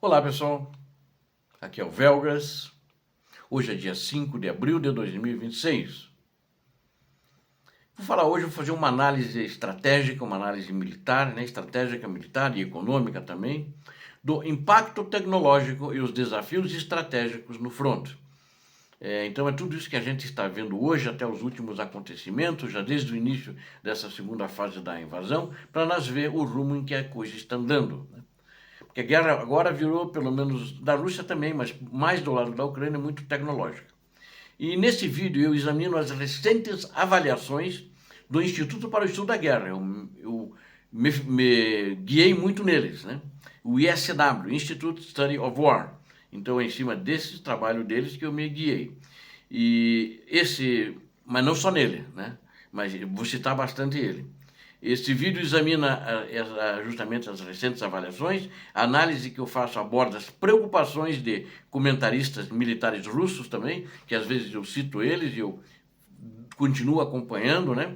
Olá pessoal, aqui é o Velgas. Hoje é dia 5 de abril de 2026. Vou fazer uma análise estratégica, uma análise militar, estratégica militar e econômica também, do impacto tecnológico e os desafios estratégicos no front. Então é tudo isso que a gente está vendo hoje, até os últimos acontecimentos, já desde o início dessa segunda fase da invasão, para nós ver o rumo em que a coisa está andando. Porque a guerra agora virou, pelo menos da Rússia também, mas mais do lado da Ucrânia, muito tecnológica. E nesse vídeo eu examino as recentes avaliações do Instituto para o Estudo da Guerra. Eu me guiei muito neles, né? O ISW, Institute Study of War. Então é em cima desse trabalho deles que eu me guiei. Mas não só nele, né? Mas vou citar bastante ele. Este vídeo examina justamente as recentes avaliações. A análise que eu faço aborda as preocupações de comentaristas militares russos também, que às vezes eu cito eles e eu continuo acompanhando, né?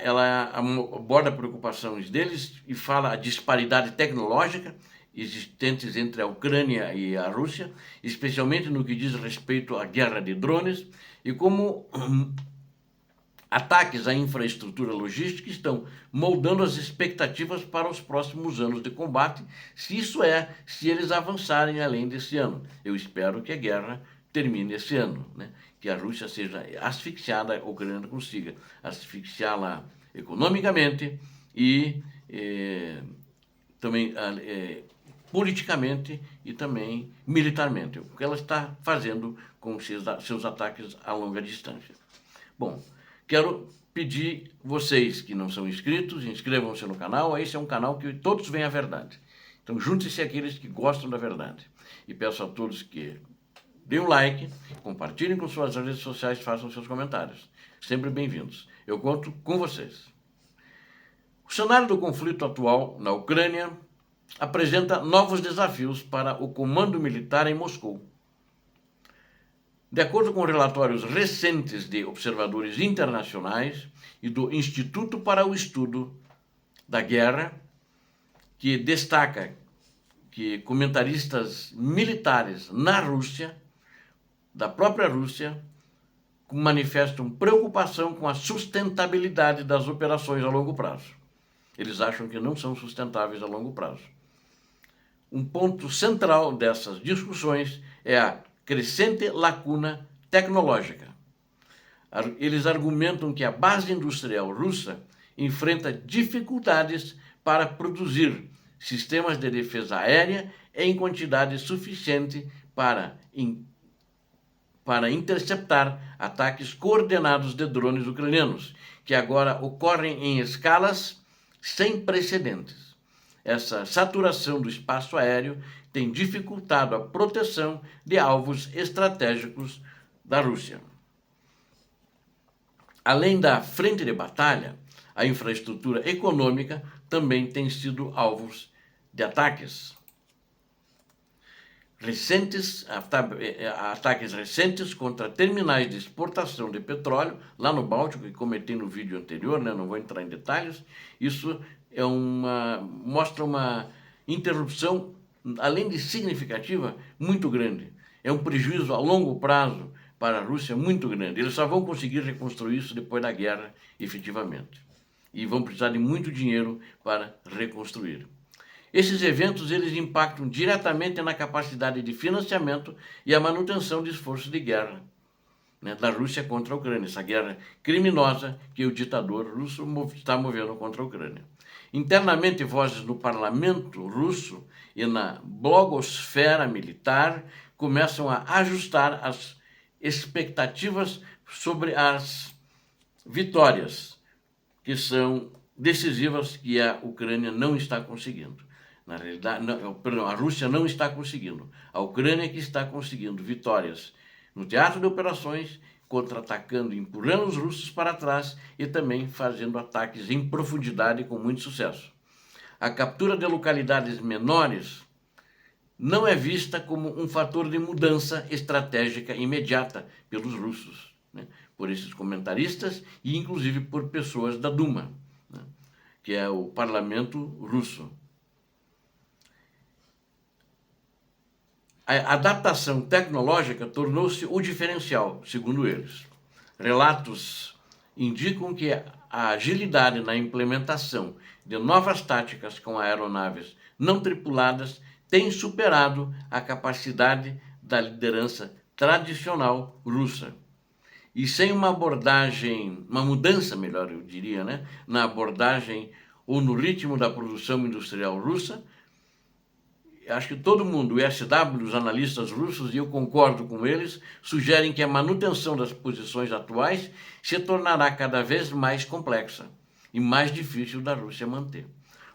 Ela aborda preocupações deles e fala a disparidade tecnológica existentes entre a Ucrânia e a Rússia, especialmente no que diz respeito à guerra de drones, e como ataques à infraestrutura logística estão moldando as expectativas para os próximos anos de combate, se eles avançarem além desse ano. Eu espero que a guerra termine esse ano, né? Que a Rússia seja asfixiada, a Ucrânia consiga asfixiá-la economicamente e também politicamente e também militarmente, o que ela está fazendo com seus ataques a longa distância. Bom, quero pedir vocês que não são inscritos, inscrevam-se no canal. Esse é um canal que todos veem a verdade. Então junte-se àqueles que gostam da verdade. E peço a todos que deem um like, compartilhem com suas redes sociais, façam seus comentários. Sempre bem-vindos. Eu conto com vocês. O cenário do conflito atual na Ucrânia apresenta novos desafios para o comando militar em Moscou. De acordo com relatórios recentes de observadores internacionais e do Instituto para o Estudo da Guerra, que destaca que comentaristas militares na Rússia, da própria Rússia, manifestam preocupação com a sustentabilidade das operações a longo prazo. Eles acham que não são sustentáveis a longo prazo. Um ponto central dessas discussões é a crescente lacuna tecnológica. Eles argumentam que a base industrial russa enfrenta dificuldades para produzir sistemas de defesa aérea em quantidade suficiente para interceptar ataques coordenados de drones ucranianos, que agora ocorrem em escalas sem precedentes. Essa saturação do espaço aéreo tem dificultado a proteção de alvos estratégicos da Rússia. Além da frente de batalha, a infraestrutura econômica também tem sido alvos de ataques. Ataques recentes contra terminais de exportação de petróleo lá no Báltico, que comentei no vídeo anterior, né? Não vou entrar em detalhes. Isso mostra uma interrupção, além de significativa, muito grande. É um prejuízo a longo prazo para a Rússia muito grande. Eles só vão conseguir reconstruir isso depois da guerra, efetivamente. E vão precisar de muito dinheiro para reconstruir. Esses eventos eles impactam diretamente na capacidade de financiamento e a manutenção de esforços de guerra, né, da Rússia contra a Ucrânia, essa guerra criminosa que o ditador russo está movendo contra a Ucrânia. Internamente, vozes no parlamento russo e na blogosfera militar começam a ajustar as expectativas sobre as vitórias que são decisivas que a Ucrânia não está conseguindo. Na realidade, a Rússia não está conseguindo. A Ucrânia que está conseguindo vitórias no teatro de operações, contra-atacando, empurrando os russos para trás e também fazendo ataques em profundidade com muito sucesso. A captura de localidades menores não é vista como um fator de mudança estratégica imediata pelos russos, né? Por esses comentaristas e inclusive por pessoas da Duma, né? Que é o parlamento russo. A adaptação tecnológica tornou-se o diferencial, segundo eles. Relatos indicam que a agilidade na implementação de novas táticas com aeronaves não tripuladas tem superado a capacidade da liderança tradicional russa. E sem uma abordagem, uma mudança, melhor eu diria, né, na abordagem ou no ritmo da produção industrial russa, acho que todo mundo, o SW, os analistas russos, e eu concordo com eles, sugerem que a manutenção das posições atuais se tornará cada vez mais complexa e mais difícil da Rússia manter.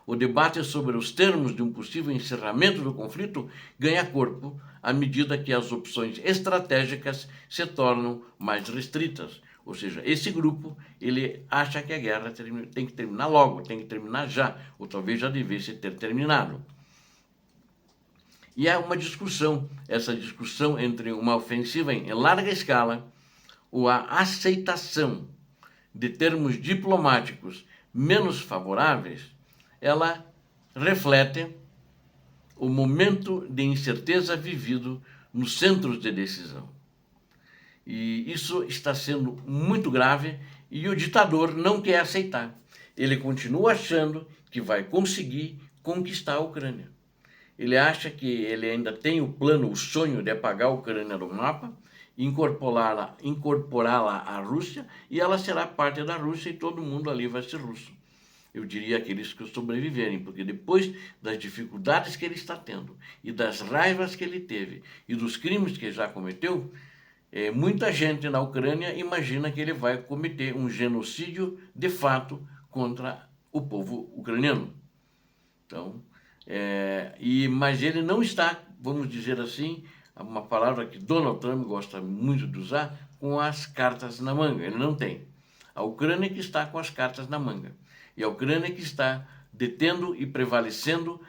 O debate sobre os termos de um possível encerramento do conflito ganha corpo à medida que as opções estratégicas se tornam mais restritas. Ou seja, esse grupo, ele acha que a guerra tem que terminar logo, tem que terminar já, ou talvez já devesse ter terminado. E há uma discussão, essa discussão entre uma ofensiva em larga escala ou a aceitação de termos diplomáticos menos favoráveis, ela reflete o momento de incerteza vivido nos centros de decisão. E isso está sendo muito grave e o ditador não quer aceitar. Ele continua achando que vai conseguir conquistar a Ucrânia. Ele acha que ele ainda tem o plano, o sonho de apagar a Ucrânia do mapa, incorporá-la à Rússia, e ela será parte da Rússia e todo mundo ali vai ser russo. Eu diria aqueles que sobreviverem, porque depois das dificuldades que ele está tendo, e das raivas que ele teve, e dos crimes que já cometeu, muita gente na Ucrânia imagina que ele vai cometer um genocídio de fato contra o povo ucraniano. Então, mas ele não está, vamos dizer assim, uma palavra que Donald Trump gosta muito de usar, com as cartas na manga. Ele não tem. A Ucrânia que está com as cartas na manga. E a Ucrânia que está detendo e prevalecendo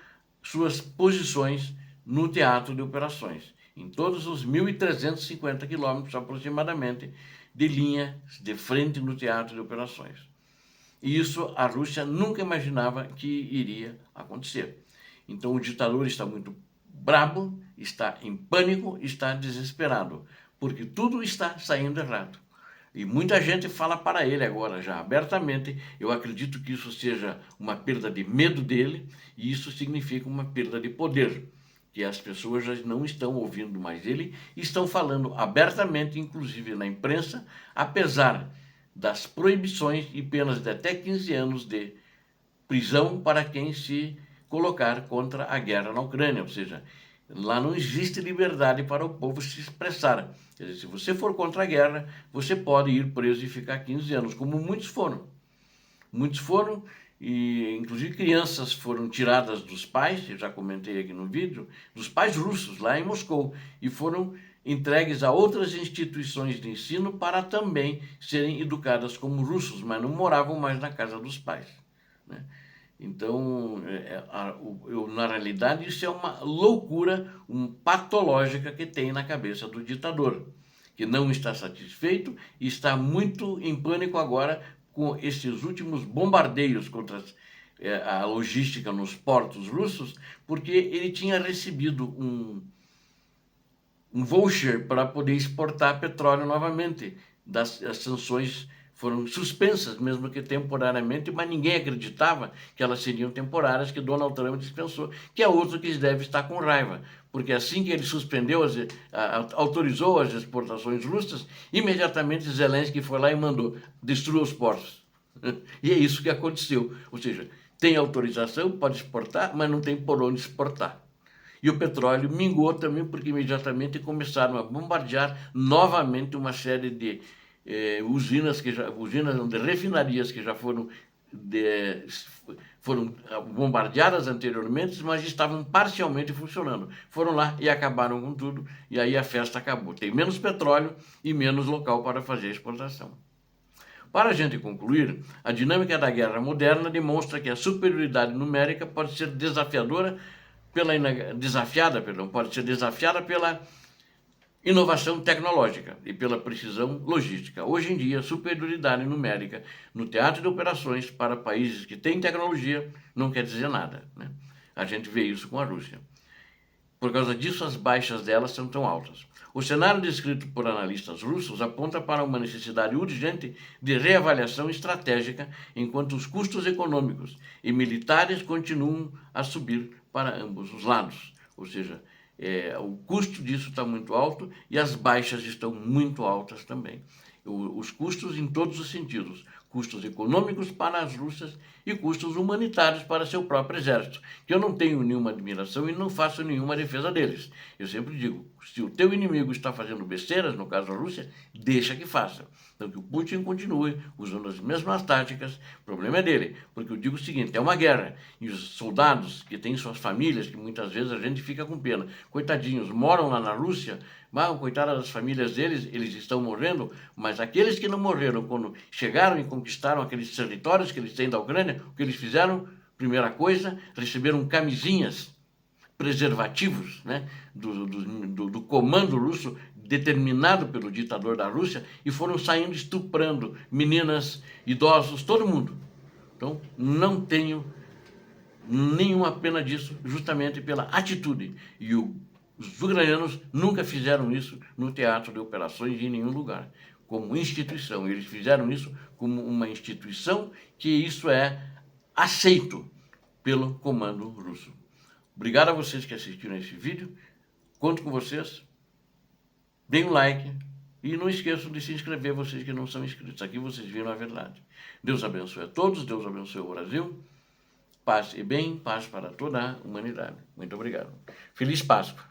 suas posições no teatro de operações, em todos os 1.350 quilômetros aproximadamente de linha de frente no teatro de operações. E isso a Rússia nunca imaginava que iria acontecer. Então o ditador está muito brabo, está em pânico, está desesperado, porque tudo está saindo errado. E muita gente fala para ele agora já abertamente. Eu acredito que isso seja uma perda de medo dele, e isso significa uma perda de poder, que as pessoas já não estão ouvindo mais ele, e estão falando abertamente, inclusive na imprensa, apesar das proibições e penas de até 15 anos de prisão para quem se colocar contra a guerra na Ucrânia. Ou seja, lá não existe liberdade para o povo se expressar. Quer dizer, se você for contra a guerra, você pode ir preso e ficar 15 anos, como muitos foram. Muitos foram, e inclusive crianças foram tiradas dos pais, eu já comentei aqui no vídeo, dos pais russos, lá em Moscou, e foram entregues a outras instituições de ensino para também serem educadas como russos, mas não moravam mais na casa dos pais, né? Então, na realidade, isso é uma loucura patológica que tem na cabeça do ditador, que não está satisfeito e está muito em pânico agora com esses últimos bombardeios contra a logística nos portos russos, porque ele tinha recebido um voucher para poder exportar petróleo novamente. As sanções foram suspensas, mesmo que temporariamente, mas ninguém acreditava que elas seriam temporárias, que Donald Trump dispensou, que é outro que deve estar com raiva, porque assim que ele suspendeu, autorizou as exportações russas, imediatamente Zelensky foi lá e mandou: destrua os portos. E é isso que aconteceu. Ou seja, tem autorização, pode exportar, mas não tem por onde exportar. E o petróleo minguou também, porque imediatamente começaram a bombardear novamente uma série de usinas de refinarias que já foram bombardeadas anteriormente, mas estavam parcialmente funcionando. Foram lá e acabaram com tudo, e aí a festa acabou. Tem menos petróleo e menos local para fazer a exportação. Para a gente concluir, a dinâmica da guerra moderna demonstra que a superioridade numérica pode ser desafiada pela inovação tecnológica e pela precisão logística. Hoje em dia, superioridade numérica no teatro de operações para países que têm tecnologia não quer dizer nada, né? A gente vê isso com a Rússia. Por causa disso, as baixas delas são tão altas. O cenário descrito por analistas russos aponta para uma necessidade urgente de reavaliação estratégica, enquanto os custos econômicos e militares continuam a subir para ambos os lados. Ou seja, o custo disso está muito alto e as baixas estão muito altas também. Os custos em todos os sentidos, custos econômicos para as russas e custos humanitários para seu próprio exército, que eu não tenho nenhuma admiração e não faço nenhuma defesa deles. Eu sempre digo, se o teu inimigo está fazendo besteiras, no caso a Rússia, deixa que faça. Então que o Putin continue usando as mesmas táticas, o problema é dele, porque eu digo o seguinte, é uma guerra, e os soldados que têm suas famílias, que muitas vezes a gente fica com pena, coitadinhos, moram lá na Rússia, coitadas das famílias deles, eles estão morrendo, mas aqueles que não morreram quando chegaram e conquistaram aqueles territórios que eles têm da Ucrânia, o que eles fizeram? Primeira coisa, receberam camisinhas, preservativos, né, do comando russo determinado pelo ditador da Rússia e foram saindo estuprando meninas, idosos, todo mundo. Então, não tenho nenhuma pena disso, justamente pela atitude. E os ucranianos nunca fizeram isso no teatro de operações em nenhum lugar, como instituição. Eles fizeram isso como uma instituição que isso é aceito pelo comando russo. Obrigado a vocês que assistiram esse vídeo. Conto com vocês. Deem um like. E não esqueçam de se inscrever, vocês que não são inscritos. Aqui vocês viram a verdade. Deus abençoe a todos. Deus abençoe o Brasil. Paz e bem, paz para toda a humanidade. Muito obrigado. Feliz Páscoa.